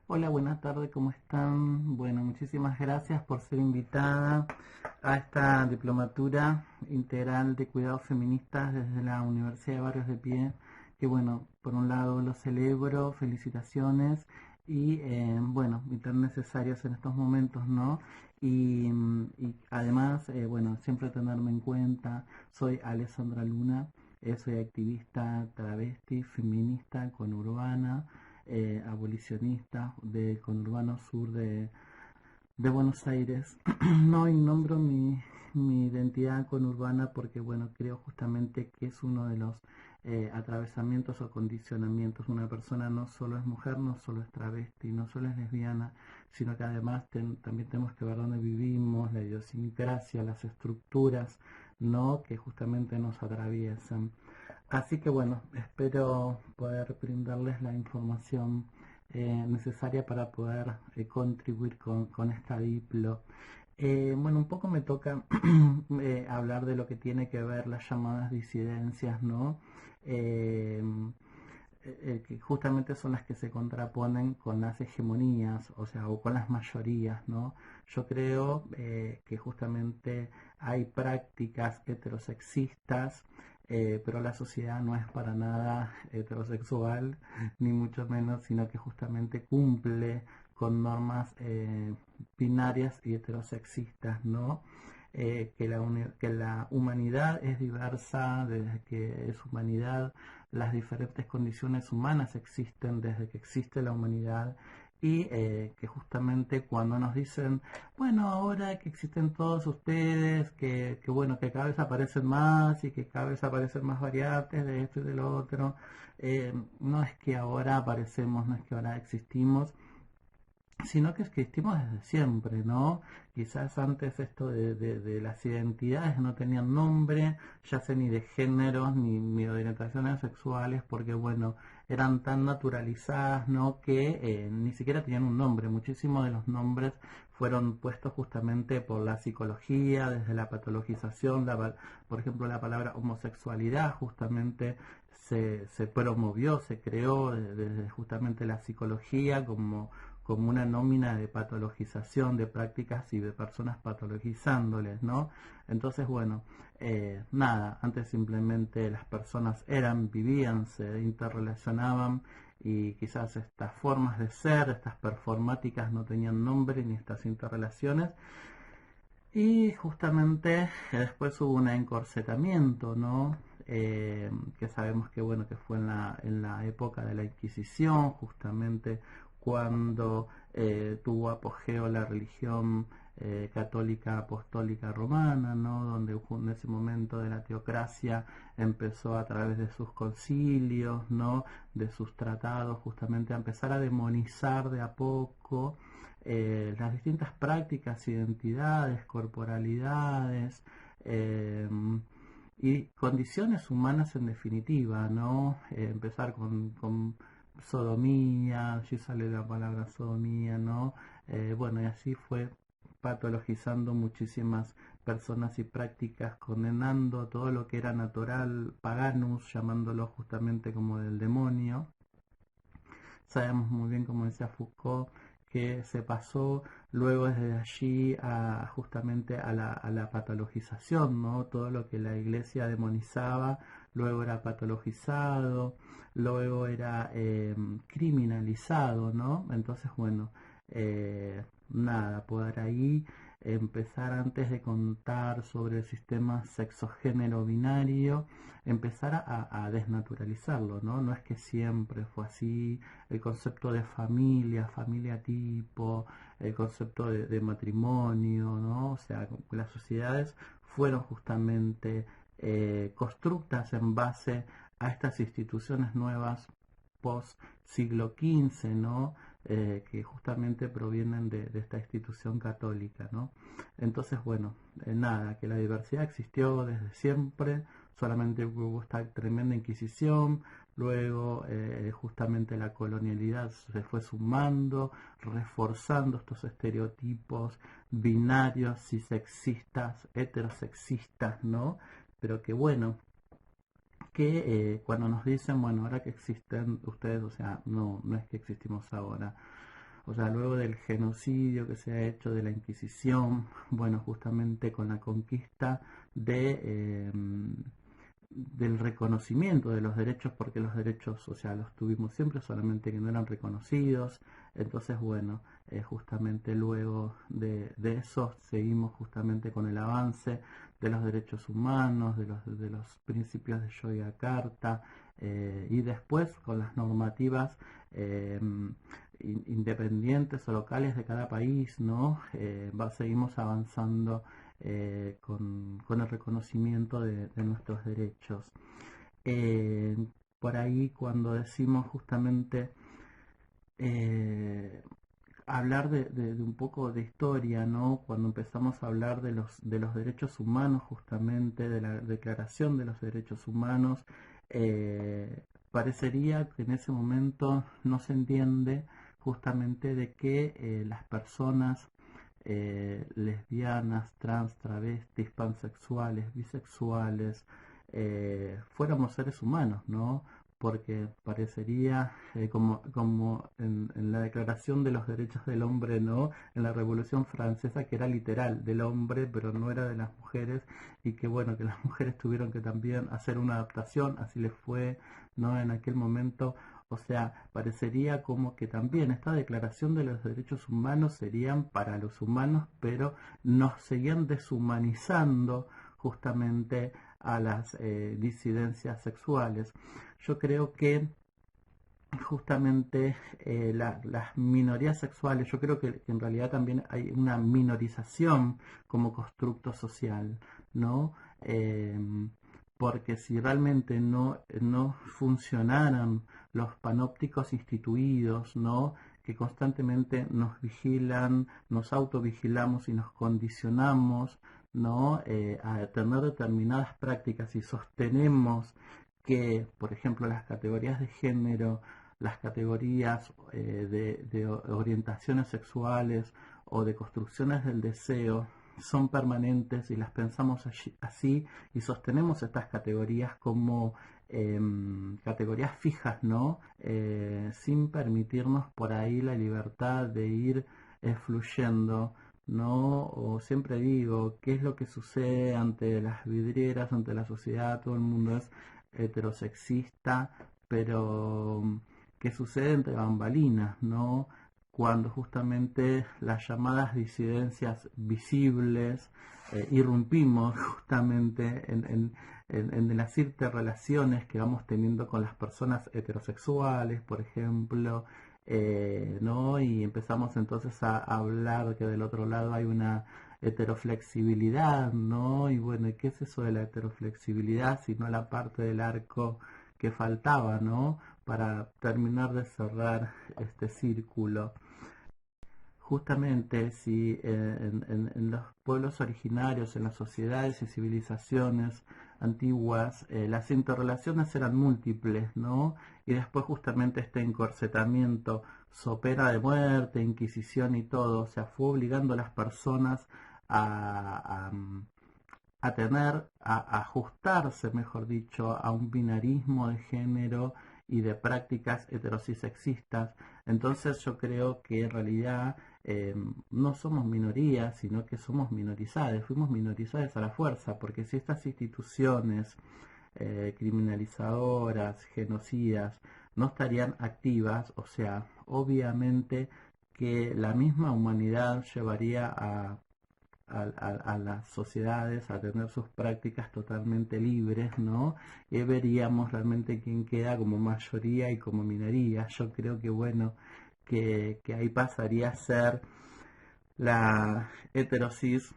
Hola, buenas tardes, ¿cómo están? Bueno, muchísimas gracias por ser invitada a esta diplomatura integral de cuidados feministas desde la Universidad de Barrios de Pie, que bueno, por un lado lo celebro, felicitaciones y bueno, y tan necesarios en estos momentos, ¿no? Y además, bueno, siempre tenerme en cuenta, soy Alessandra Luna, soy activista travesti, feminista, conurbana, abolicionista del conurbano sur de Buenos Aires. No, y nombro mi identidad conurbana porque, bueno, creo justamente que es uno de los atravesamientos o condicionamientos. Una persona no solo es mujer, no solo es travesti, no solo es lesbiana, sino que además también tenemos que ver dónde vivimos, la idiosincrasia, las estructuras, ¿no? Que justamente nos atraviesan. Así que bueno, espero poder brindarles la información necesaria para poder contribuir con esta diplo. Bueno, un poco me toca hablar de lo que tiene que ver las llamadas disidencias, ¿no? Eh, que justamente son las que se contraponen con las hegemonías, o sea, o con las mayorías, ¿no? Yo creo que justamente hay prácticas heterosexistas, pero la sociedad no es para nada heterosexual, ni mucho menos, sino que justamente cumple con normas binarias y heterosexistas, ¿no? Que la humanidad es diversa desde que es humanidad, las diferentes condiciones humanas existen desde que existe la humanidad y que justamente cuando nos dicen, bueno, ahora que existen todos ustedes, que bueno, que cada vez aparecen más y que cada vez aparecen más variantes de esto y de lo otro, no es que ahora aparecemos, no es que ahora existimos, sino que existimos desde siempre, ¿no? Quizás antes esto de las identidades no tenían nombre, ya sé ni de géneros ni de orientaciones sexuales, porque bueno, eran tan naturalizadas, ¿no? Que ni siquiera tenían un nombre. Muchísimos de los nombres fueron puestos justamente por la psicología, desde la patologización, por ejemplo, la palabra homosexualidad justamente se promovió, se creó desde justamente la psicología como una nómina de patologización de prácticas y de personas patologizándoles, ¿no? Entonces, bueno, nada, antes simplemente las personas eran, vivían, se interrelacionaban y quizás estas formas de ser, estas performáticas no tenían nombre ni estas interrelaciones y justamente después hubo un encorsetamiento, ¿no? Que sabemos que bueno que fue en la época de la Inquisición, justamente cuando tuvo apogeo la religión católica apostólica romana, ¿no? Donde en ese momento de la teocracia empezó a través de sus concilios, ¿no? De sus tratados, justamente a empezar a demonizar de a poco las distintas prácticas, identidades, corporalidades eh, y condiciones humanas en definitiva, ¿no? Empezar con sodomía, allí sale la palabra sodomía, ¿no? Bueno, y así fue patologizando muchísimas personas y prácticas, condenando todo lo que era natural, paganus, llamándolo justamente como del demonio. Sabemos muy bien, como decía Foucault, que se pasó luego desde allí a justamente a la patologización, ¿no? Todo lo que la iglesia demonizaba, luego era patologizado, luego era criminalizado, ¿no? Entonces, bueno, nada, por ahí empezar antes de contar sobre el sistema sexogénero binario, empezar a desnaturalizarlo, ¿no? No es que siempre fue así, el concepto de familia, familia tipo, el concepto de matrimonio, ¿no? O sea, las sociedades fueron justamente constructas en base a estas instituciones nuevas post siglo XV, ¿no? Que justamente provienen de esta institución católica, ¿no? Entonces, bueno, nada, que la diversidad existió desde siempre, solamente hubo esta tremenda inquisición, luego justamente la colonialidad se fue sumando, reforzando estos estereotipos binarios, cisexistas, heterosexistas, ¿no? Pero que bueno, que cuando nos dicen, bueno, ahora que existen ustedes, o sea, no es que existimos ahora, O sea, luego del genocidio que se ha hecho, de la Inquisición, bueno, justamente con la conquista del reconocimiento de los derechos, porque los derechos, o sea, los tuvimos siempre, solamente que no eran reconocidos. Entonces, bueno, justamente luego de eso seguimos justamente con el avance de los derechos humanos, de los principios de Yogyakarta, y después con las normativas eh, independientes o locales de cada país, ¿no? Seguimos avanzando con el reconocimiento de nuestros derechos. Eh, por ahí cuando decimos justamente eh, hablar de un poco de historia, ¿no? Cuando empezamos a hablar de los derechos humanos, justamente de la Declaración de los Derechos Humanos, parecería que en ese momento no se entiende justamente de que las personas lesbianas, trans, travestis, pansexuales, bisexuales, fuéramos seres humanos, ¿no? Porque parecería como en la Declaración de los Derechos del Hombre, ¿no? En la Revolución Francesa, que era literal del hombre, pero no era de las mujeres, y que bueno, que las mujeres tuvieron que también hacer una adaptación, así les fue, ¿no? En aquel momento. O sea, parecería como que también esta declaración de los derechos humanos serían para los humanos, pero nos seguían deshumanizando justamente a las disidencias sexuales. Yo creo que justamente las minorías sexuales, yo creo que en realidad también hay una minorización como constructo social, ¿no? Porque si realmente no funcionaran los panópticos instituidos, ¿no? Que constantemente nos vigilan, nos autovigilamos y nos condicionamos, ¿no? A tener determinadas prácticas y sostenemos que, por ejemplo, las categorías de género, las categorías de orientaciones sexuales o de construcciones del deseo son permanentes y las pensamos así y sostenemos estas categorías como categorías fijas, ¿no? Sin permitirnos por ahí la libertad de ir fluyendo, ¿no? O siempre digo, ¿qué es lo que sucede ante las vidrieras, ante la sociedad? Todo el mundo es heterosexista, pero ¿qué sucede entre bambalinas, ¿no? Cuando justamente las llamadas disidencias visibles irrumpimos justamente en las interrelaciones que vamos teniendo con las personas heterosexuales, por ejemplo, ¿no? Y empezamos entonces a hablar que del otro lado hay una heteroflexibilidad, ¿no? Y bueno, ¿y qué es eso de la heteroflexibilidad? Sino la parte del arco que faltaba, ¿no? Para terminar de cerrar este círculo. Justamente si en los pueblos originarios, en las sociedades y civilizaciones antiguas, las interrelaciones eran múltiples, ¿no? Y después justamente este encorsetamiento, sopera de muerte, inquisición y todo, o sea, fue obligando a las personas a, a, a ajustarse, mejor dicho, a un binarismo de género y de prácticas heterocisexistas. Entonces yo creo que en realidad no somos minorías, sino que somos minorizadas, fuimos minorizadas a la fuerza, porque si estas instituciones criminalizadoras, genocidas, no estarían activas, o sea, obviamente que la misma humanidad llevaría a las sociedades a tener sus prácticas totalmente libres, ¿no? Y veríamos realmente quién queda como mayoría y como minoría. Yo creo que, bueno, que ahí pasaría a ser la heterosis,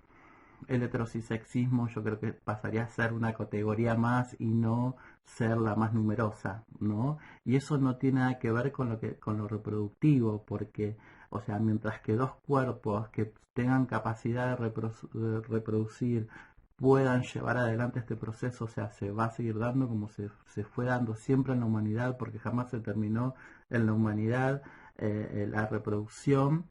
el heterocisexismo, yo creo que pasaría a ser una categoría más y no ser la más numerosa, ¿no? Y eso no tiene nada que ver con lo reproductivo, porque, o sea, mientras que dos cuerpos que tengan capacidad de reproducir puedan llevar adelante este proceso, o sea, se va a seguir dando como se fue dando siempre en la humanidad, porque jamás se terminó en la humanidad la reproducción,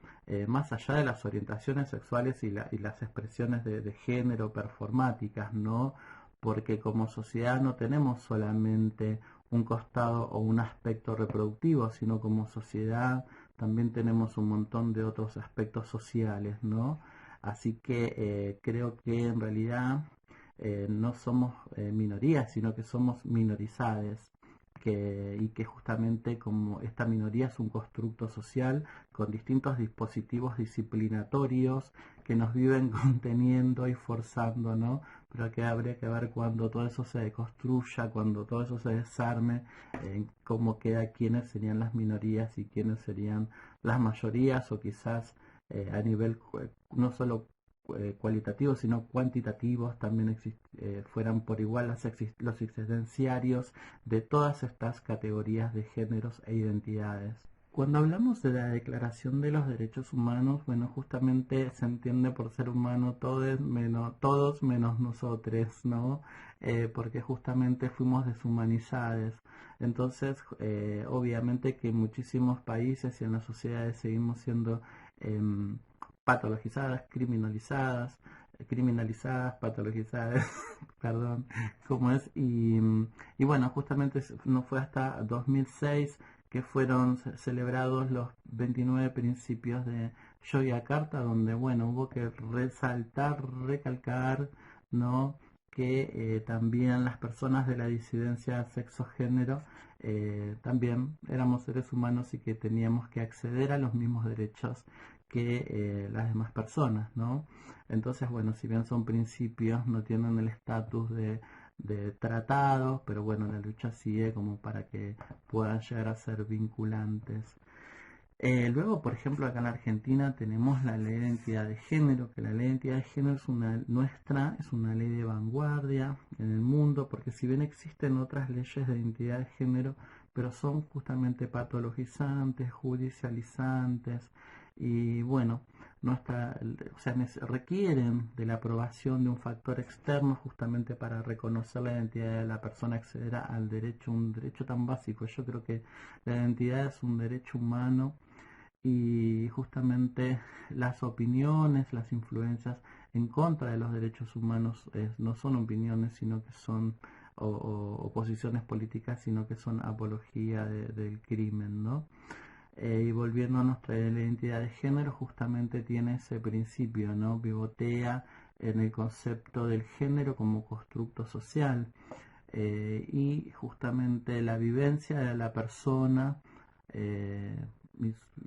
más allá de las orientaciones sexuales y las expresiones de género performáticas, ¿no? Porque como sociedad no tenemos solamente un costado o un aspecto reproductivo, sino como sociedad también tenemos un montón de otros aspectos sociales, ¿no? Así que creo que en realidad no somos minorías, sino que somos minorizadas, y que justamente como esta minoría es un constructo social con distintos dispositivos disciplinatorios que nos viven conteniendo y forzando, ¿no? Pero que habría que ver cuando todo eso se deconstruya, cuando todo eso se desarme, cómo queda, quiénes serían las minorías y quiénes serían las mayorías, o quizás a nivel no solo cualitativos sino cuantitativos también fueran por igual los existenciarios de todas estas categorías de géneros e identidades. Cuando hablamos de la Declaración de los Derechos Humanos, bueno, justamente se entiende por ser humano todos menos nosotros, ¿no? Porque justamente fuimos deshumanizados. Entonces, obviamente que en muchísimos países y en las sociedades seguimos siendo em, patologizadas, criminalizadas, patologizadas, perdón, como es, y bueno, justamente no fue hasta 2006 que fueron celebrados los 29 principios de Yogyakarta, donde, bueno, hubo que resaltar, recalcar, ¿no? Que también las personas de la disidencia sexo-género también éramos seres humanos y que teníamos que acceder a los mismos derechos que las demás personas, ¿no? Entonces, bueno, si bien son principios, no tienen el estatus de tratados, pero bueno, la lucha sigue como para que puedan llegar a ser vinculantes. Luego, por ejemplo, acá en la Argentina tenemos la ley de identidad de género, que la ley de identidad de género es es una ley de vanguardia en el mundo, porque si bien existen otras leyes de identidad de género, pero son justamente patologizantes, judicializantes, y bueno, o sea, requieren de la aprobación de un factor externo justamente para reconocer la identidad de la persona, acceder al derecho, un derecho tan básico. Yo creo que la identidad es un derecho humano, y justamente las opiniones, las influencias en contra de los derechos humanos no son opiniones, sino que son o posiciones políticas, sino que son apología del crimen, ¿no? Y volviendo a nuestra identidad de género, justamente tiene ese principio, ¿no? Pivotea en el concepto del género como constructo social, y justamente la vivencia de la persona, eh,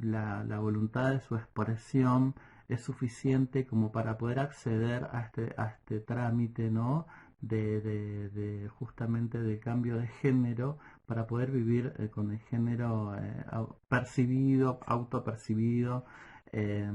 la voluntad de su expresión es suficiente como para poder acceder a este trámite, ¿no? De justamente del cambio de género, para poder vivir con el género percibido, autopercibido, eh,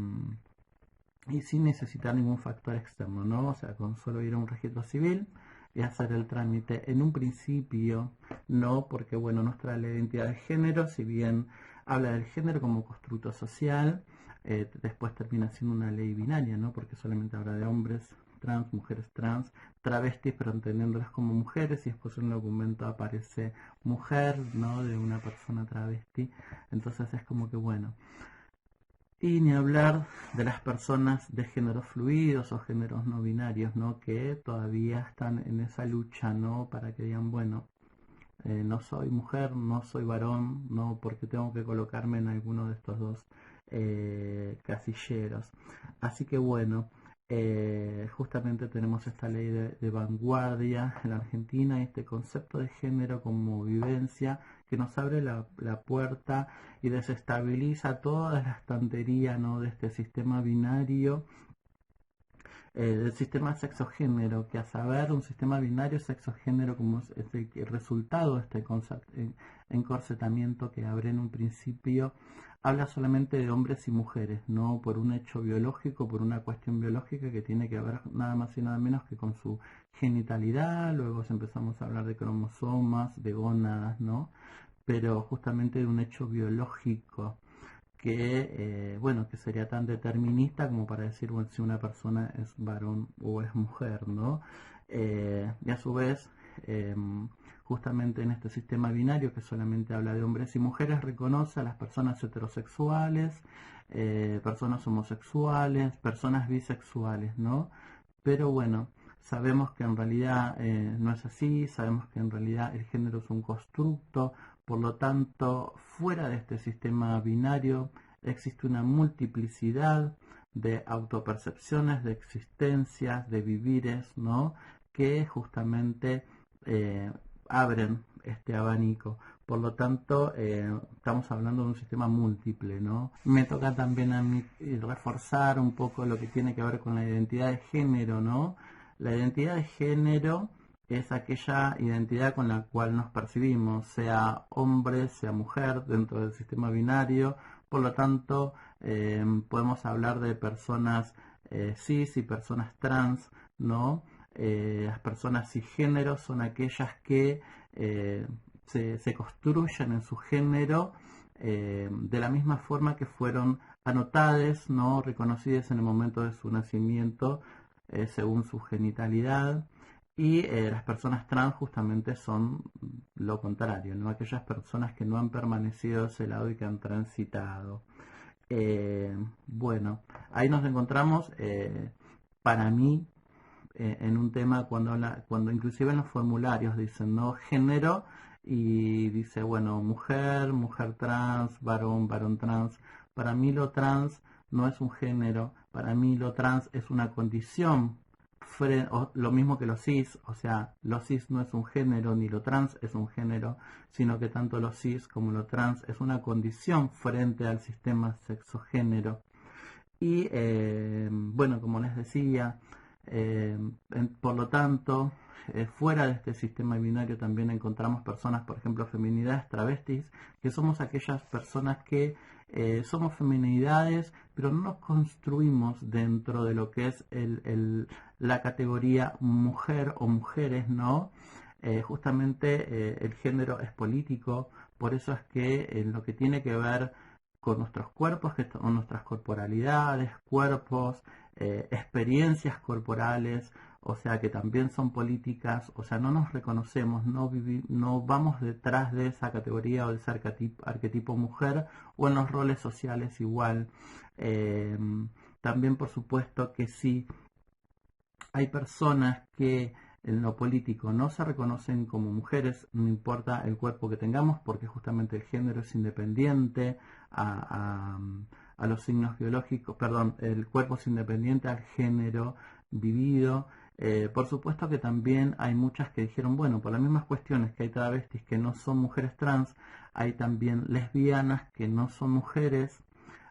y sin necesitar ningún factor externo, ¿no? O sea, con solo ir a un registro civil y hacer el trámite. En un principio, no, porque bueno, nuestra ley de identidad de género, si bien habla del género como constructo social, después termina siendo una ley binaria, ¿no? Porque solamente habla de hombres trans, mujeres trans, travestis, pero entendiéndolas como mujeres, y después en el documento aparece mujer, ¿no? De una persona travesti. Entonces es como que bueno. Y ni hablar de las personas de géneros fluidos o géneros no binarios, ¿no? Que todavía están en esa lucha, ¿no? Para que digan, bueno, no soy mujer, no soy varón, no, porque tengo que colocarme en alguno de estos dos casilleros. Así que bueno, justamente tenemos esta ley de vanguardia en la Argentina, este concepto de género como vivencia que nos abre la puerta y desestabiliza toda la estantería, ¿no? De este sistema binario, del sistema sexogénero, que a saber, un sistema binario sexogénero como es el resultado de este encorsetamiento que abre en un principio, habla solamente de hombres y mujeres, no por un hecho biológico, por una cuestión biológica que tiene que ver nada más y nada menos que con su genitalidad. Luego empezamos a hablar de cromosomas, de gónadas, ¿no? Pero justamente de un hecho biológico que, bueno, que sería tan determinista como para decir, bueno, si una persona es varón o es mujer, ¿no? Y a su vez, justamente en este sistema binario que solamente habla de hombres y mujeres, reconoce a las personas heterosexuales, personas homosexuales, personas bisexuales, ¿no? Pero bueno, sabemos que en realidad no es así, sabemos que en realidad el género es un constructo, por lo tanto, fuera de este sistema binario existe una multiplicidad de autopercepciones, de existencias, de vivires, ¿no? Que justamente abren este abanico. Por lo tanto, estamos hablando de un sistema múltiple, ¿no? Me toca también a mí reforzar un poco lo que tiene que ver con la identidad de género, ¿no? La identidad de género es aquella identidad con la cual nos percibimos, sea hombre, sea mujer, dentro del sistema binario. Por lo tanto, podemos hablar de personas cis y personas trans, ¿no? Las personas cisgénero son aquellas que se construyen en su género de la misma forma que fueron anotadas, ¿no? Reconocidas en el momento de su nacimiento según su genitalidad. Y las personas trans justamente son lo contrario, ¿no? Aquellas personas que no han permanecido de ese lado y que han transitado. Bueno, ahí nos encontramos, para mí, en un tema cuando inclusive en los formularios dicen, ¿no? Género, y dice, bueno, mujer, mujer trans, varón, varón trans. Para mí lo trans no es un género, para mí lo trans es una condición, lo mismo que lo cis, o sea, lo cis no es un género, ni lo trans es un género, sino que tanto lo cis como lo trans es una condición frente al sistema sexogénero. Y bueno, como les decía, por lo tanto, fuera de este sistema binario también encontramos personas, por ejemplo, feminidades travestis, que somos aquellas personas que somos feminidades, pero no nos construimos dentro de lo que es la categoría mujer o mujeres, ¿no? Justamente el género es político, por eso es que en lo que tiene que ver con nuestros cuerpos, con nuestras corporalidades, cuerpos, experiencias corporales, o sea que también son políticas, o sea, no nos reconocemos, no vamos detrás de esa categoría o de ese arquetipo mujer, o en los roles sociales igual. También por supuesto que sí hay personas que en lo político no se reconocen como mujeres, no importa el cuerpo que tengamos, porque justamente el género es independiente a los signos biológicos, perdón, el cuerpo es independiente al género vivido. Por supuesto que también hay muchas que dijeron, bueno, por las mismas cuestiones que hay travestis que no son mujeres trans, hay también lesbianas que no son mujeres.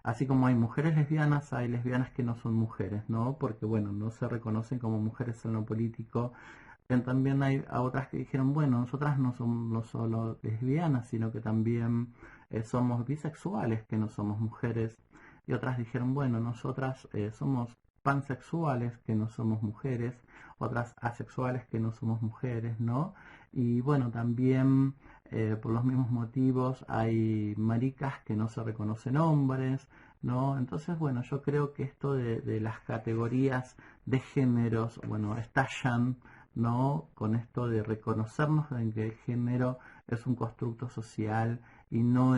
Así como hay mujeres lesbianas, hay lesbianas que no son mujeres, ¿no? Porque, bueno, no se reconocen como mujeres en lo político. También hay a otras que dijeron, bueno, nosotras no somos no solo lesbianas, sino que también somos bisexuales, que no somos mujeres. Y otras dijeron, bueno, nosotras somos pansexuales, que no somos mujeres. Otras asexuales, que no somos mujeres, ¿no? Y bueno, también por los mismos motivos hay maricas que no se reconocen hombres, ¿no? Entonces, bueno, yo creo que esto de las categorías de géneros, bueno, estallan, ¿no? Con esto de reconocernos en que el género es un constructo social y no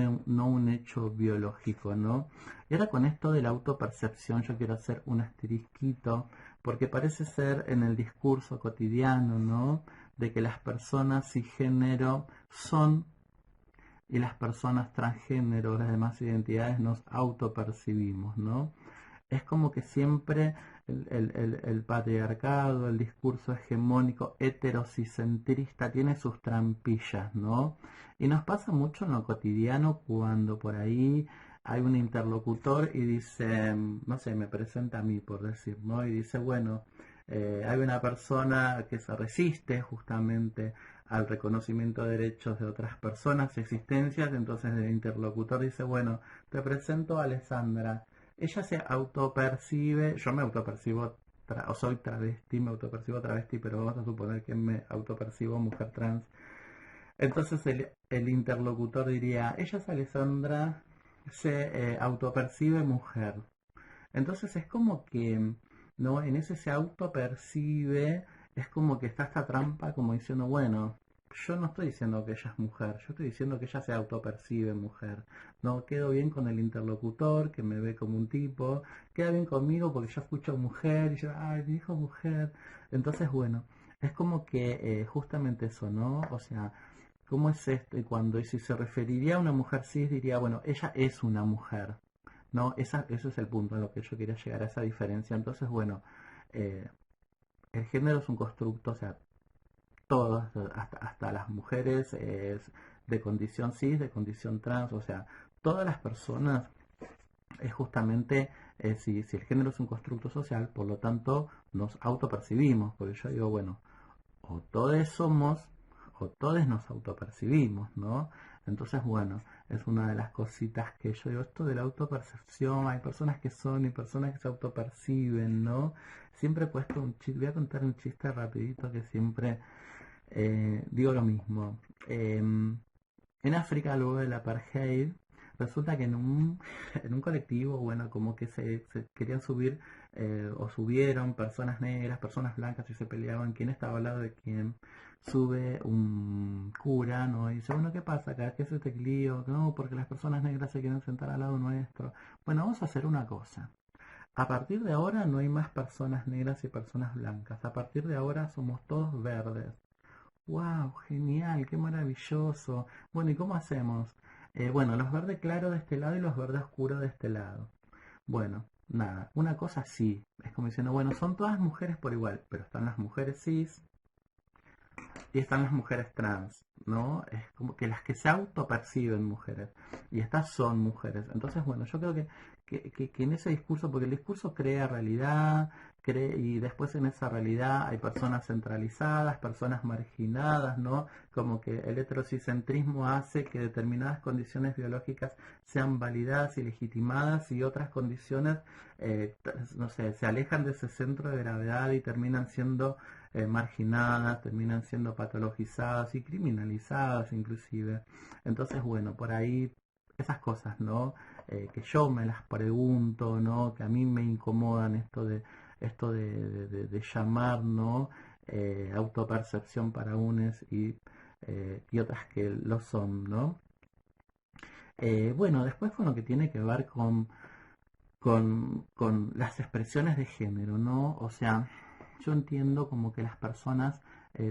un hecho biológico, ¿no? Y ahora con esto de la autopercepción yo quiero hacer un asterisquito, porque parece ser en el discurso cotidiano, ¿no? De que las personas cisgénero son y las personas transgénero, las demás identidades, nos autopercibimos, ¿no? Es como que siempre el patriarcado, el discurso hegemónico heterocicentrista tiene sus trampillas, ¿no? Y nos pasa mucho en lo cotidiano cuando por ahí hay un interlocutor y dice, no sé, me presenta a mí por decir, ¿no? Y dice, bueno, hay una persona que se resiste justamente al reconocimiento de derechos de otras personas, existencias, entonces el interlocutor dice, bueno, te presento a Alessandra. Ella se autopercibe, yo me autopercibo, o soy travesti, me autopercibo travesti, pero vamos a suponer que me autopercibo mujer trans. Entonces el interlocutor diría, ella es Alessandra, se autopercibe mujer. Entonces es como que, ¿no? En ese se autopercibe, es como que está esta trampa como diciendo, bueno, yo no estoy diciendo que ella es mujer, yo estoy diciendo que ella se autopercibe mujer. No quedo bien con el interlocutor, que me ve como un tipo, queda bien conmigo porque yo escucho mujer y yo, ay, dijo mujer. Entonces, bueno, es como que justamente eso, ¿no? O sea, ¿cómo es esto? Y si se referiría a una mujer cis, diría, bueno, ella es una mujer. ¿no? Ese es el punto a lo que yo quería llegar, a esa diferencia. Entonces, bueno, eh, el género es un constructo, o sea, todas, hasta las mujeres de condición cis, de condición trans, o sea, todas las personas es justamente, si el género es un constructo social, por lo tanto nos autopercibimos, porque yo digo, bueno, o todos somos o todos nos autopercibimos, ¿no? Entonces, bueno, es una de las cositas que yo digo, esto de la autopercepción, hay personas que son y personas que se autoperciben, ¿no? Siempre he puesto un chiste, voy a contar un chiste rapidito que siempre digo lo mismo. En África, luego del apartheid, resulta que en un colectivo, bueno, como que se querían subir o subieron personas negras, personas blancas y se peleaban quién estaba al lado de quién. Sube un cura, ¿no? Y dice, bueno, ¿qué pasa acá? ¿Qué es este lío? No, porque las personas negras se quieren sentar al lado nuestro. Bueno, vamos a hacer una cosa. A partir de ahora no hay más personas negras y personas blancas. A partir de ahora somos todos verdes. ¡Wow! Genial, qué maravilloso. Bueno, ¿y cómo hacemos? Bueno, los verdes claros de este lado y los verdes oscuros de este lado. Bueno, nada, una cosa sí. Es como diciendo, bueno, son todas mujeres por igual, pero están las mujeres cis y están las mujeres trans, ¿no? Es como que las que se autoperciben mujeres y estas son mujeres. Entonces, bueno, yo creo que en ese discurso, porque el discurso crea realidad, y después en esa realidad hay personas centralizadas, personas marginadas, ¿no? Como que el heterocentrismo hace que determinadas condiciones biológicas sean validadas y legitimadas y otras condiciones, no sé, se alejan de ese centro de gravedad y terminan siendo marginadas, terminan siendo patologizadas y criminalizadas inclusive. Entonces, bueno, por ahí esas cosas, ¿no? Que yo me las pregunto, ¿no? Que a mí me incomodan esto de llamar, ¿no? Autopercepción para unes y otras que lo son, ¿no? Bueno, después con lo que tiene que ver con las expresiones de género, ¿no? O sea, yo entiendo como que las personas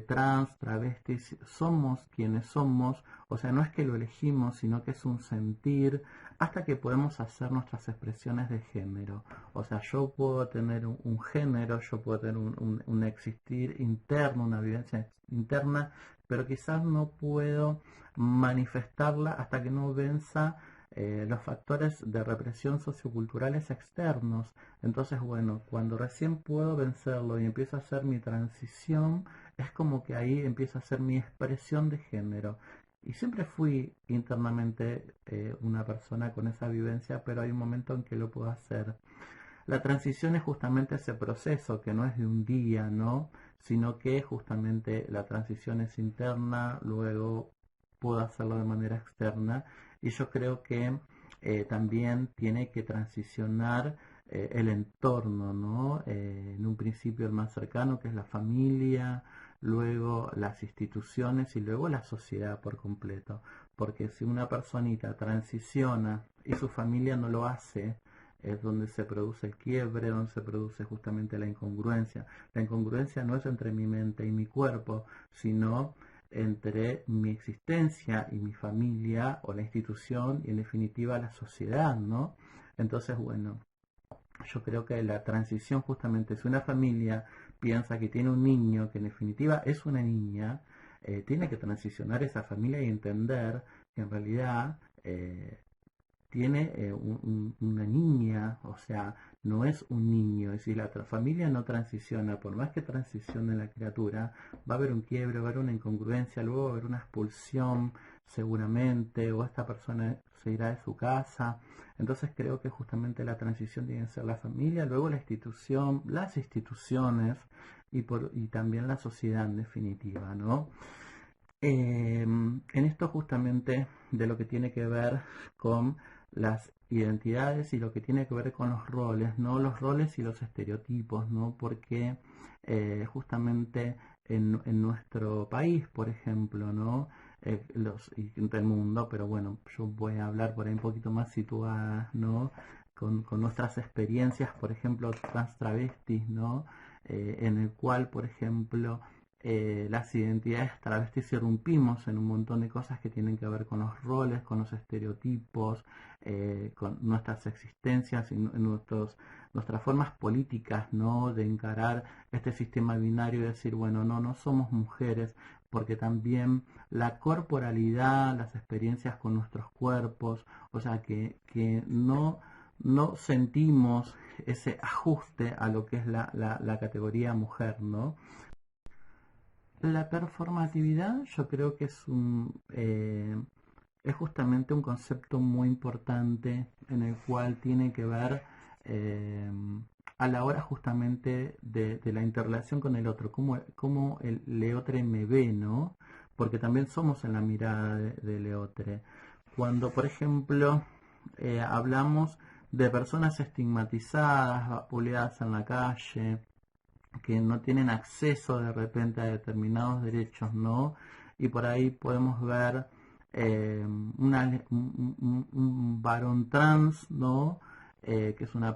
trans, travestis, somos quienes somos, o sea, no es que lo elegimos, sino que es un sentir, hasta que podemos hacer nuestras expresiones de género. O sea, yo puedo tener un género, yo puedo tener un existir interno, una vivencia interna, pero quizás no puedo manifestarla hasta que no venza los factores de represión socioculturales externos. Entonces, bueno, cuando recién puedo vencerlo y empiezo a hacer mi transición, es como que ahí empieza a hacer mi expresión de género. Y siempre fui internamente una persona con esa vivencia, pero hay un momento en que lo puedo hacer. La transición es justamente ese proceso que no es de un día, ¿no? Sino que justamente la transición es interna, luego puedo hacerlo de manera externa y yo creo que también tiene que transicionar el entorno, ¿no? En un principio el más cercano, que es la familia, luego las instituciones y luego la sociedad por completo. Porque si una personita transiciona y su familia no lo hace, es donde se produce el quiebre, donde se produce justamente la incongruencia. La incongruencia no es entre mi mente y mi cuerpo, sino entre mi existencia y mi familia o la institución y en definitiva la sociedad, ¿no? Entonces, bueno, yo creo que la transición justamente, si una familia piensa que tiene un niño, que en definitiva es una niña, tiene que transicionar esa familia y entender que en realidad tiene una niña, o sea, no es un niño, es decir, la familia no transiciona, por más que transicione la criatura, va a haber un quiebre, va a haber una incongruencia, luego va a haber una expulsión seguramente, o esta persona se irá de su casa. Entonces creo que justamente la transición tiene que ser la familia, luego la institución, las instituciones y también la sociedad en definitiva, ¿no? En esto justamente de lo que tiene que ver con las identidades y lo que tiene que ver con los roles, ¿no? Los roles y los estereotipos, ¿no? Porque justamente en nuestro país, por ejemplo, ¿no? Y entre el mundo, pero bueno, yo voy a hablar por ahí un poquito más situada, ¿no? Con nuestras experiencias, por ejemplo, trans travestis, ¿no? En el cual, por ejemplo, las identidades travestis irrumpimos en un montón de cosas que tienen que ver con los roles, con los estereotipos, con nuestras existencias y nuestras formas políticas, ¿no? De encarar este sistema binario y decir, bueno, no somos mujeres, porque también la corporalidad, las experiencias con nuestros cuerpos, o sea, que no sentimos ese ajuste a lo que es la categoría mujer, ¿no? La performatividad yo creo que es justamente un concepto muy importante en el cual tiene que ver eh, a la hora justamente de la interrelación con el otro, cómo el leotre me ve, ¿no? Porque también somos en la mirada de leotre. Cuando, por ejemplo, hablamos de personas estigmatizadas, vapuleadas en la calle, que no tienen acceso de repente a determinados derechos, ¿no? Y por ahí podemos ver un varón trans, ¿no? Que es una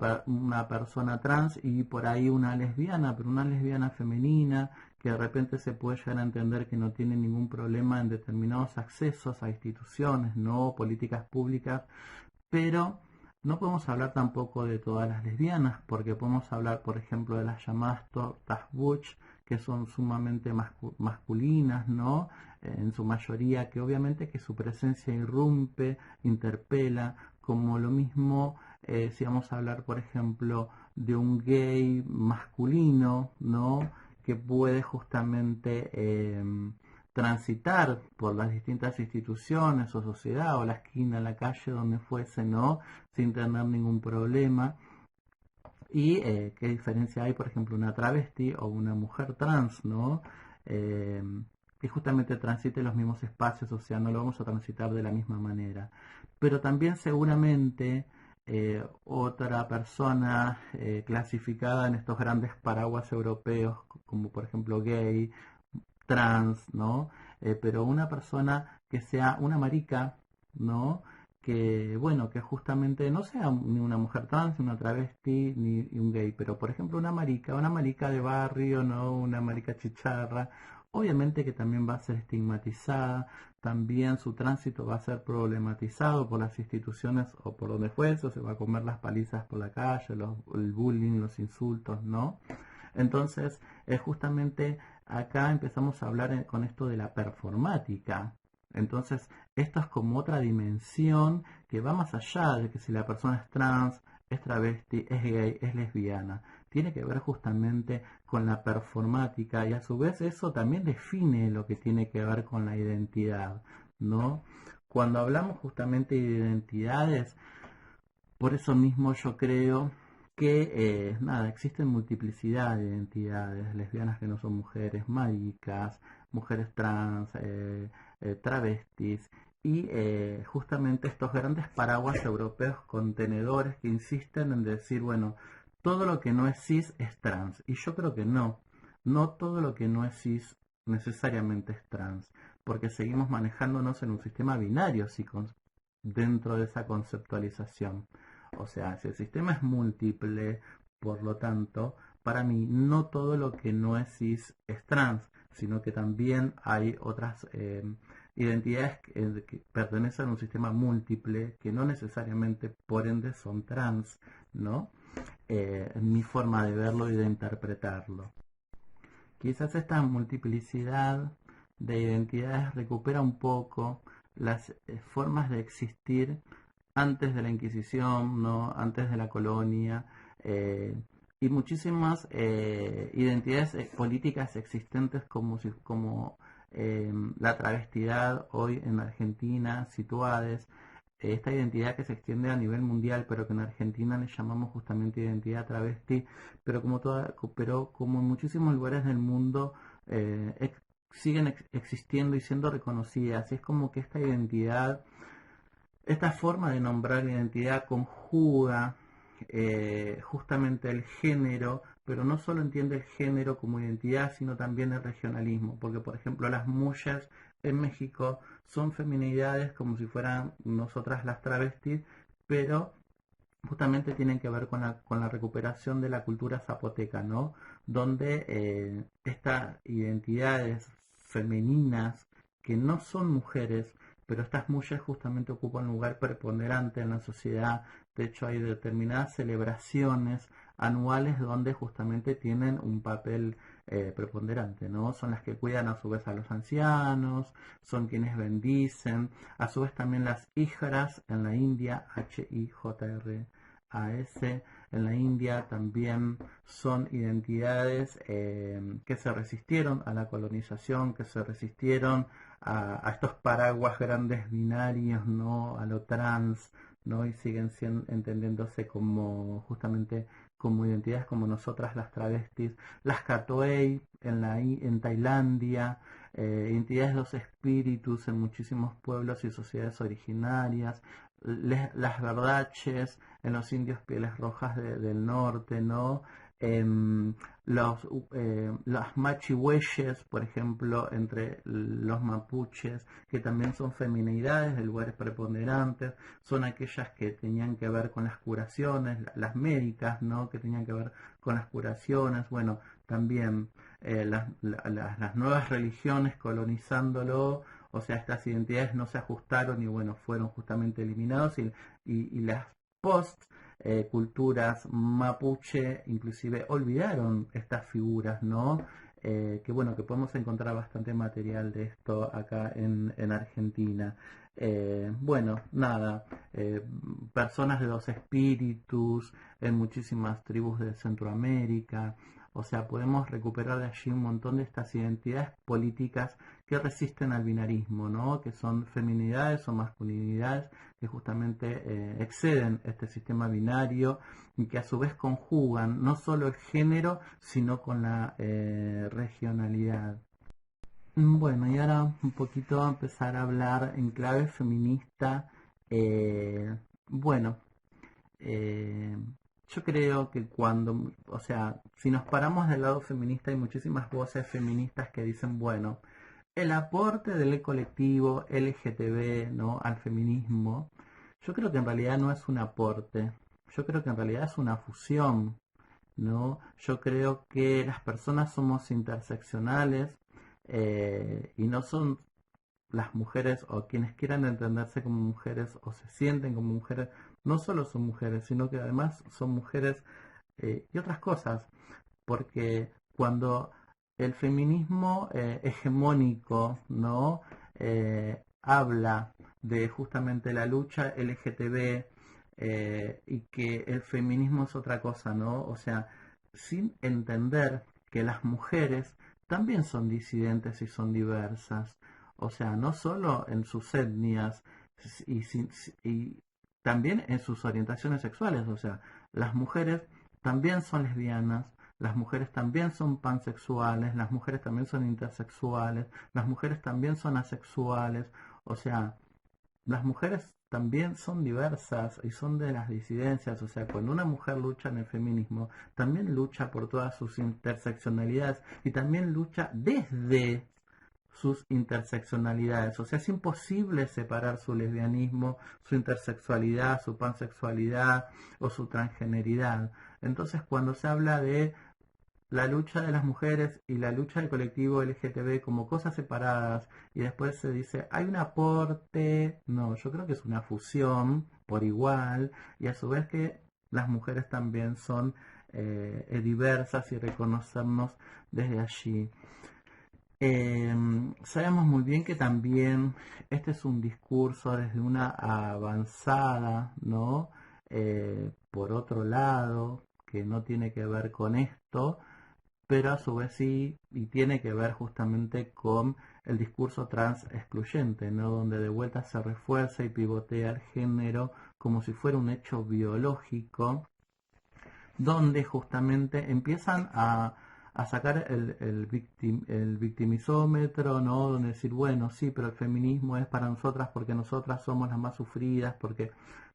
persona trans y por ahí una lesbiana, pero una lesbiana femenina, que de repente se puede llegar a entender que no tiene ningún problema en determinados accesos a instituciones, ¿no? Políticas públicas, pero no podemos hablar tampoco de todas las lesbianas, porque podemos hablar, por ejemplo, de las llamadas tortas butch, que son sumamente masculinas, ¿no? En su mayoría, que obviamente que su presencia irrumpe, interpela, como lo mismo si vamos a hablar, por ejemplo, de un gay masculino, ¿no? Que puede justamente transitar por las distintas instituciones o sociedad o la esquina, la calle, donde fuese, ¿no? Sin tener ningún problema. Y qué diferencia hay, por ejemplo, una travesti o una mujer trans, ¿no? Eh, que justamente transite los mismos espacios, o sea, no lo vamos a transitar de la misma manera. Pero también seguramente otra persona clasificada en estos grandes paraguas europeos, como por ejemplo gay, trans, ¿no? Pero una persona que sea una marica, ¿no? Que, bueno, que justamente no sea ni una mujer trans, ni una travesti, ni un gay, pero por ejemplo una marica de barrio, ¿no? Una marica chicharra, obviamente que también va a ser estigmatizada, también su tránsito va a ser problematizado por las instituciones o por donde fuese, se va a comer las palizas por la calle, el bullying, los insultos, ¿no? Entonces, es justamente acá empezamos a hablar con esto de la performática. Entonces, esto es como otra dimensión que va más allá de que si la persona es trans, es travesti, es gay, es lesbiana. Tiene que ver justamente con la performática y a su vez eso también define lo que tiene que ver con la identidad, ¿no? Cuando hablamos justamente de identidades, por eso mismo yo creo que, nada, existen multiplicidad de identidades, lesbianas que no son mujeres, maricas, mujeres trans, travestis, y justamente estos grandes paraguas europeos contenedores que insisten en decir, bueno, todo lo que no es cis es trans. Y yo creo que no todo lo que no es cis necesariamente es trans, porque seguimos manejándonos en un sistema binario dentro de esa conceptualización. O sea, si el sistema es múltiple, por lo tanto, para mí no todo lo que no es cis es trans, sino que también hay otras identidades que pertenecen a un sistema múltiple que no necesariamente por ende son trans, ¿no? En mi forma de verlo y de interpretarlo. Quizás esta multiplicidad de identidades recupera un poco las formas de existir antes de la Inquisición, ¿no? Antes de la colonia, eh, y muchísimas identidades políticas existentes como la travestidad hoy en Argentina, situadas, esta identidad que se extiende a nivel mundial, pero que en Argentina le llamamos justamente identidad travesti, pero como en muchísimos lugares del mundo siguen existiendo y siendo reconocidas. Y es como que esta forma de nombrar identidad conjuga justamente el género, pero no solo entiende el género como identidad, sino también el regionalismo, porque por ejemplo las mullas en México son feminidades como si fueran nosotras las travestis, pero justamente tienen que ver con la recuperación de la cultura zapoteca, ¿no? Donde estas identidades femeninas que no son mujeres, pero estas mujeres justamente ocupan un lugar preponderante en la sociedad. De hecho, hay determinadas celebraciones anuales donde justamente tienen un papel preponderante, ¿no? Son las que cuidan a su vez a los ancianos, son quienes bendicen, a su vez también las híjaras en la India, HIJRAS, en la India también son identidades que se resistieron a la colonización, que se resistieron a estos paraguas grandes binarios, ¿no? A lo trans, ¿no? Y siguen entendiéndose como justamente como identidades como nosotras las travestis, las Katoei en Tailandia, identidades de los espíritus en muchísimos pueblos y sociedades originarias, las verdaches en los indios pieles rojas del norte, ¿no? Em, las machihueyes, por ejemplo, entre los mapuches, que también son feminidades de lugares preponderantes, son aquellas que tenían que ver con las curaciones, las médicas, ¿no? Que tenían que ver con las curaciones, bueno, también las nuevas religiones colonizándolo, o sea, estas identidades no se ajustaron y bueno, fueron justamente eliminados y las post culturas mapuche inclusive olvidaron estas figuras, ¿no? Que bueno, que podemos encontrar bastante material de esto acá en Argentina. Bueno, nada, personas de los espíritus en muchísimas tribus de Centroamérica, o sea, podemos recuperar de allí un montón de estas identidades políticas que resisten al binarismo, ¿no? Que son feminidades o masculinidades que justamente exceden este sistema binario y que a su vez conjugan no solo el género, sino con la regionalidad. Bueno, y ahora un poquito empezar a hablar en clave feminista. eh, bueno, eh, yo creo que cuando, o sea, si nos paramos del lado feminista, hay muchísimas voces feministas que dicen, bueno, el aporte del colectivo LGTB, ¿no? Al feminismo, yo creo que en realidad no es un aporte, yo creo que en realidad es una fusión, ¿no? Yo creo que las personas somos interseccionales y no son las mujeres o quienes quieran entenderse como mujeres o se sienten como mujeres, no solo son mujeres, sino que además son mujeres y otras cosas, porque cuando el feminismo hegemónico, ¿no? Habla de justamente la lucha LGTB y que el feminismo es otra cosa, ¿no? O sea, sin entender que las mujeres también son disidentes y son diversas, o sea, no solo en sus etnias y, y también en sus orientaciones sexuales, o sea, las mujeres también son lesbianas, las mujeres también son pansexuales, las mujeres también son intersexuales, las mujeres también son asexuales, o sea, las mujeres también son diversas y son de las disidencias, o sea, cuando una mujer lucha en el feminismo, también lucha por todas sus interseccionalidades y también lucha desde sus interseccionalidades. O sea, es imposible separar su lesbianismo, su intersexualidad, su pansexualidad o su transgeneridad. Entonces, cuando se habla de la lucha de las mujeres y la lucha del colectivo LGTB como cosas separadas y después se dice hay un aporte, no, yo creo que es una fusión por igual y a su vez que las mujeres también son diversas y reconocernos desde allí. Sabemos muy bien que también este es un discurso desde una avanzada, ¿no? Por otro lado, que no tiene que ver con esto, pero a su vez sí, y tiene que ver justamente con el discurso trans excluyente, ¿no? Donde de vuelta se refuerza y pivotea el género como si fuera un hecho biológico donde justamente empiezan a sacar el victimizómetro, ¿no? Donde decir, bueno, sí, pero el feminismo es para nosotras porque nosotras somos las más sufridas, porque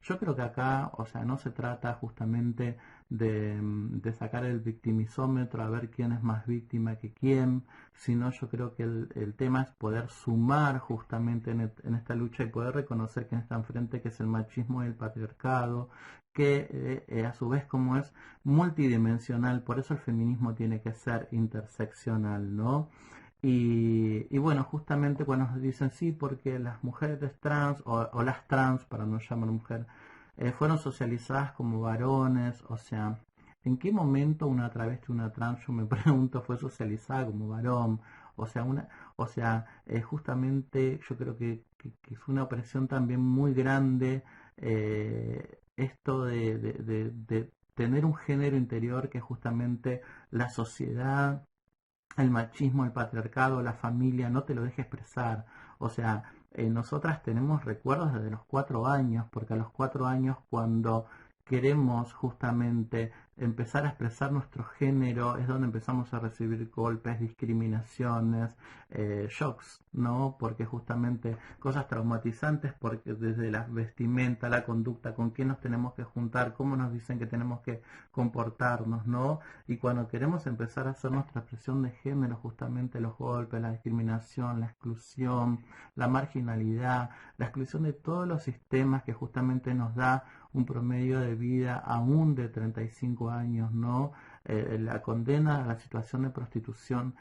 Yo creo que acá, o sea, no se trata justamente de sacar el victimizómetro a ver quién es más víctima que quién, sino yo creo que el tema es poder sumar justamente en esta lucha y poder reconocer quién está enfrente, que es el machismo y el patriarcado, que a su vez como es multidimensional, por eso el feminismo tiene que ser interseccional, ¿no? Y bueno, justamente cuando nos dicen sí, porque las mujeres trans o las trans, para no llamar mujer, fueron socializadas como varones, o sea, ¿en qué momento una travesti, una trans, yo me pregunto, fue socializada como varón? O sea, justamente yo creo que es una opresión también muy grande esto de tener un género interior que justamente la sociedad, el machismo, el patriarcado, la familia no te lo deja expresar. O sea, nosotras tenemos recuerdos desde los 4 años, porque a los 4 años cuando queremos justamente empezar a expresar nuestro género es donde empezamos a recibir golpes, discriminaciones, shocks, ¿no? Porque justamente cosas traumatizantes, porque desde la vestimenta, la conducta, con quién nos tenemos que juntar, cómo nos dicen que tenemos que comportarnos, ¿no? Y cuando queremos empezar a hacer nuestra expresión de género, justamente los golpes, la discriminación, la exclusión, la marginalidad, la exclusión de todos los sistemas que justamente nos da un promedio de vida aún de 35 años, ¿no? La condena a la situación de prostitución,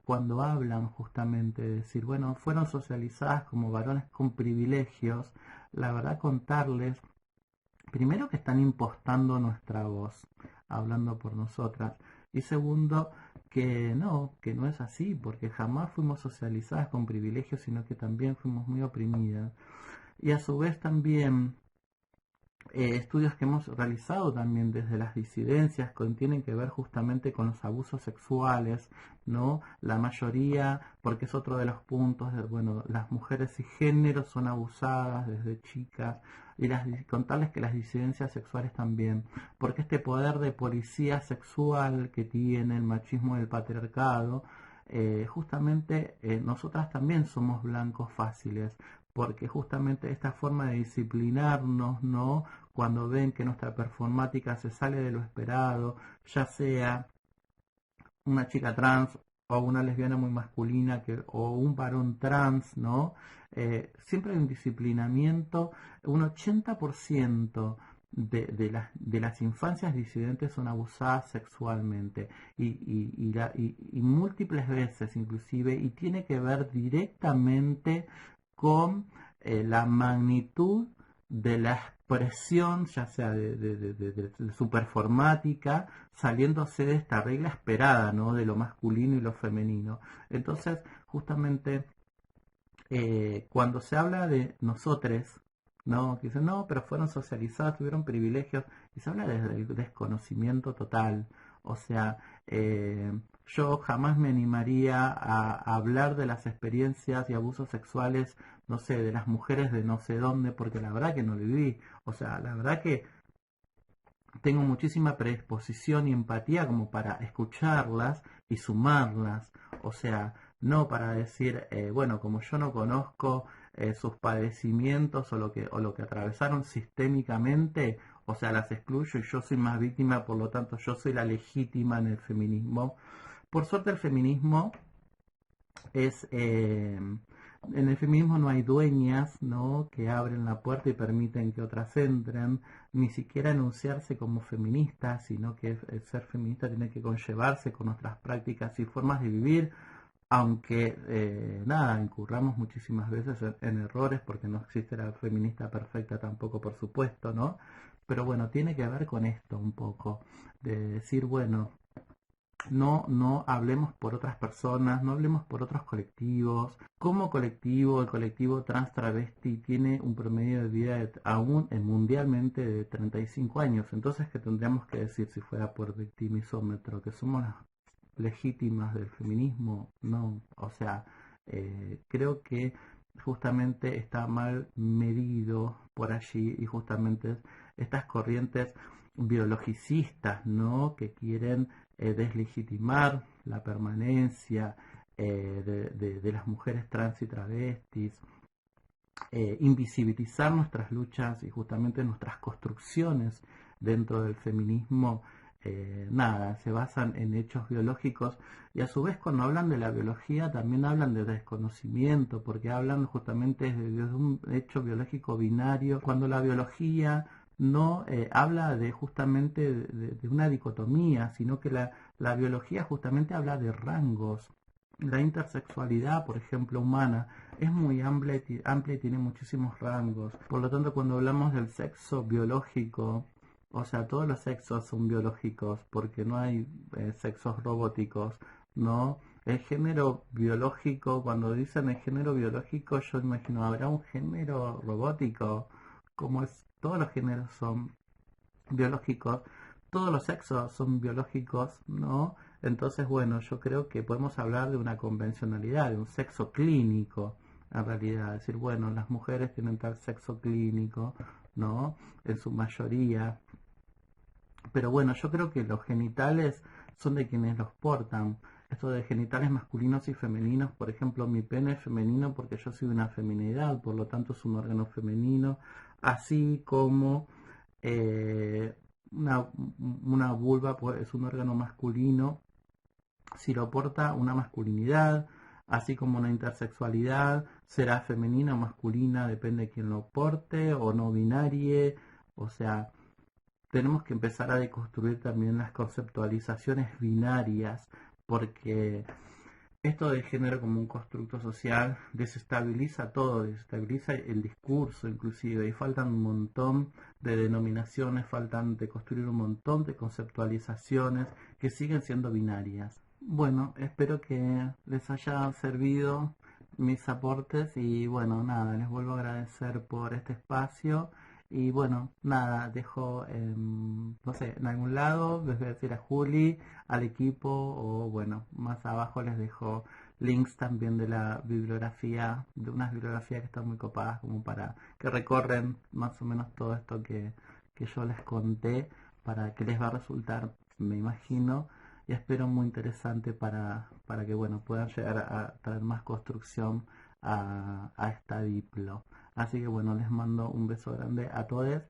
cuando hablan justamente de decir, bueno, fueron socializadas como varones con privilegios, la verdad contarles primero que están impostando nuestra voz, hablando por nosotras, y segundo que no es así, porque jamás fuimos socializadas con privilegios, sino que también fuimos muy oprimidas. Y a su vez también estudios que hemos realizado también desde las disidencias tienen que ver justamente con los abusos sexuales, ¿no? La mayoría, porque es otro de los puntos, bueno, las mujeres y géneros son abusadas desde chicas, y contarles que las disidencias sexuales también, porque este poder de policía sexual que tiene el machismo y el patriarcado, justamente nosotras también somos blancos fáciles, porque justamente esta forma de disciplinarnos, ¿no? Cuando ven que nuestra performática se sale de lo esperado, ya sea una chica trans o una lesbiana muy masculina o un varón trans, ¿no? Siempre hay un disciplinamiento, un 80% de las infancias disidentes son abusadas sexualmente y múltiples veces inclusive, y tiene que ver directamente con la magnitud de la expresión, ya sea de su performática, saliéndose de esta regla esperada, ¿no? De lo masculino y lo femenino. Entonces, justamente, cuando se habla de nosotres, ¿no? Que dicen, no, pero fueron socializados, tuvieron privilegios, y se habla desde el desconocimiento total. O sea, yo jamás me animaría a hablar de las experiencias y abusos sexuales, no sé, de las mujeres de no sé dónde, porque la verdad que no lo viví. O sea, la verdad que tengo muchísima predisposición y empatía como para escucharlas y sumarlas, o sea, no para decir, bueno, como yo no conozco sus padecimientos o lo que atravesaron sistémicamente, o sea, las excluyo y yo soy más víctima, por lo tanto yo soy la legítima en el feminismo. Por suerte el feminismo es en el feminismo no hay dueñas, ¿no? Que abren la puerta y permiten que otras entren, ni siquiera enunciarse como feminista, sino que el ser feminista tiene que conllevarse con nuestras prácticas y formas de vivir, aunque nada, incurramos muchísimas veces en errores, porque no existe la feminista perfecta tampoco, por supuesto, ¿no? Pero bueno, tiene que ver con esto un poco, de decir, bueno, no hablemos por otras personas, no hablemos por otros colectivos. Como colectivo, el colectivo trans travesti tiene un promedio de vida aún mundialmente de 35 años. Entonces, ¿qué tendríamos que decir si fuera por victimizómetro? ¿Que somos las legítimas del feminismo? No, o sea, creo que justamente está mal medido por allí, y justamente estas corrientes biologicistas, ¿no? Que quieren deslegitimar la permanencia de las mujeres trans y travestis, invisibilizar nuestras luchas y justamente nuestras construcciones dentro del feminismo, nada, se basan en hechos biológicos y a su vez cuando hablan de la biología también hablan de desconocimiento, porque hablan justamente de un hecho biológico binario, cuando la biología no habla de justamente de una dicotomía, sino que la biología justamente habla de rangos. La intersexualidad, por ejemplo, humana, es muy amplia y tiene muchísimos rangos. Por lo tanto, cuando hablamos del sexo biológico, o sea, todos los sexos son biológicos, porque no hay sexos robóticos, ¿no? El género biológico, cuando dicen el género biológico, yo imagino, ¿habrá un género robótico? Como es, todos los géneros son biológicos, todos los sexos son biológicos, ¿no? Entonces, bueno, yo creo que podemos hablar de una convencionalidad, de un sexo clínico, en realidad, decir, bueno, las mujeres tienen tal sexo clínico, ¿no? En su mayoría. Pero bueno, yo creo que los genitales son de quienes los portan. Esto de genitales masculinos y femeninos, por ejemplo, mi pene es femenino porque yo soy una feminidad, por lo tanto es un órgano femenino, así como eh, una, una vulva pues, es un órgano masculino si lo porta una masculinidad, así como una intersexualidad, será femenina o masculina, depende de quién lo porte, o no binarie, o sea, tenemos que empezar a deconstruir también las conceptualizaciones binarias, porque esto del género como un constructo social desestabiliza todo, desestabiliza el discurso inclusive, y faltan un montón de denominaciones, faltan de construir un montón de conceptualizaciones que siguen siendo binarias. Bueno, espero que les haya servido mis aportes y bueno, nada, les vuelvo a agradecer por este espacio y bueno, nada, dejo, no sé, en algún lado, les voy a decir a Juli, al equipo o bueno, más abajo les dejo links también de la bibliografía, de unas bibliografías que están muy copadas como para que recorren más o menos todo esto que yo les conté para que les va a resultar, me imagino, y espero muy interesante para que bueno puedan llegar a traer más construcción a esta diplo. Así que bueno, les mando un beso grande a todos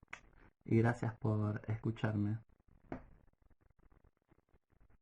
y gracias por escucharme.